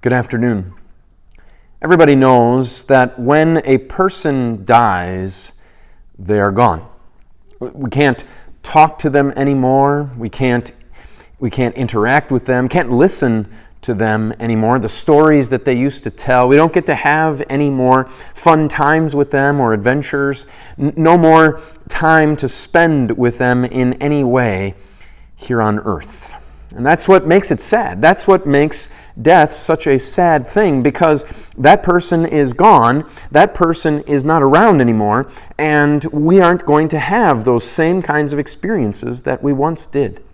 Good afternoon. Everybody knows that when a person dies, they are gone. We can't talk to them anymore. We can't interact with them, can't listen to them anymore. The stories that they used to tell, we don't get to have any more fun times with them or adventures. No more time to spend with them in any way here on earth. And that's what makes it sad. That's what makes death such a sad thing, because that person is gone, that person is not around anymore, and we aren't going to have those same kinds of experiences that we once did.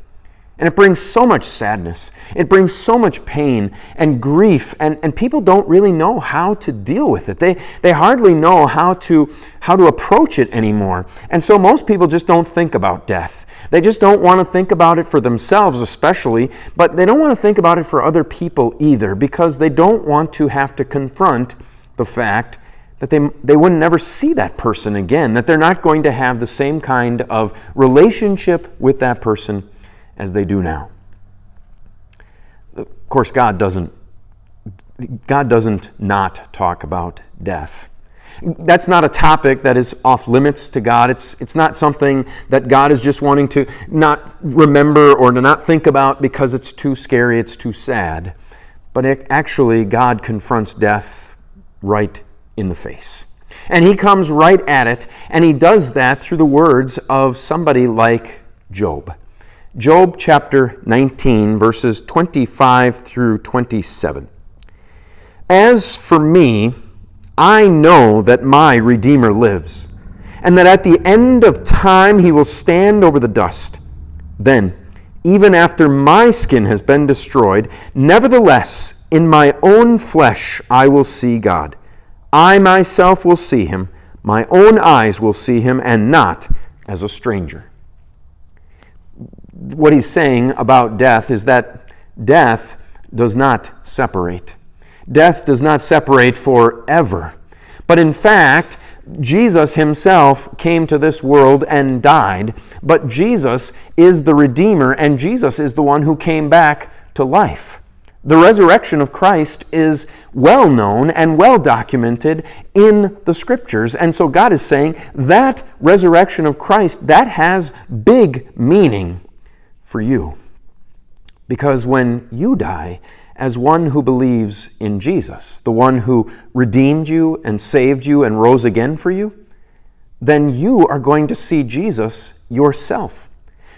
And it brings so much sadness, it brings so much pain and grief, and people don't really know how to deal with it. They hardly know how to approach it anymore. And so most people just don't think about death. They just don't want to think about it for themselves especially, but they don't want to think about it for other people either, because they don't want to have to confront the fact that they would never see that person again, that they're not going to have the same kind of relationship with that person as they do now. Of course, God doesn't not talk about death. That's not a topic that is off limits to God. It's not something that God is just wanting to not remember or to not think about because it's too scary, it's too sad. But actually, God confronts death right in the face. And He comes right at it, and He does that through the words of somebody like Job. Job chapter 19, verses 25 through 27. As for me, I know that my Redeemer lives, and that at the end of time He will stand over the dust. Then, even after my skin has been destroyed, nevertheless, in my own flesh I will see God. I myself will see Him, my own eyes will see Him, and not as a stranger. What he's saying about death is that death does not separate. Death does not separate forever. But in fact, Jesus Himself came to this world and died, but Jesus is the Redeemer, and Jesus is the one who came back to life. The resurrection of Christ is well known and well documented in the Scriptures. And so God is saying that resurrection of Christ, that has big meaning for you. Because when you die as one who believes in Jesus, the one who redeemed you and saved you and rose again for you, then you are going to see Jesus yourself.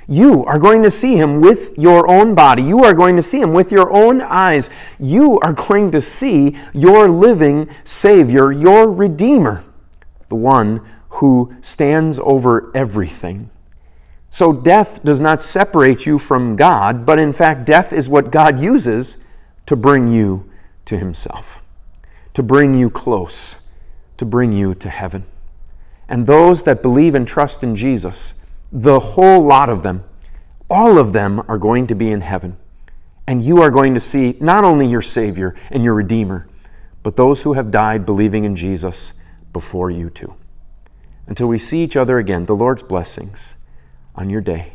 You are going to see Him with your own body. You are going to see Him with your own eyes. You are going to see your living Savior, your Redeemer, the one who stands over everything. So death does not separate you from God, but in fact, death is what God uses to bring you to Himself, to bring you close, to bring you to heaven. And those that believe and trust in Jesus, the whole lot of them, all of them are going to be in heaven. And you are going to see not only your Savior and your Redeemer, but those who have died believing in Jesus before you too. Until we see each other again, the Lord's blessings on your day.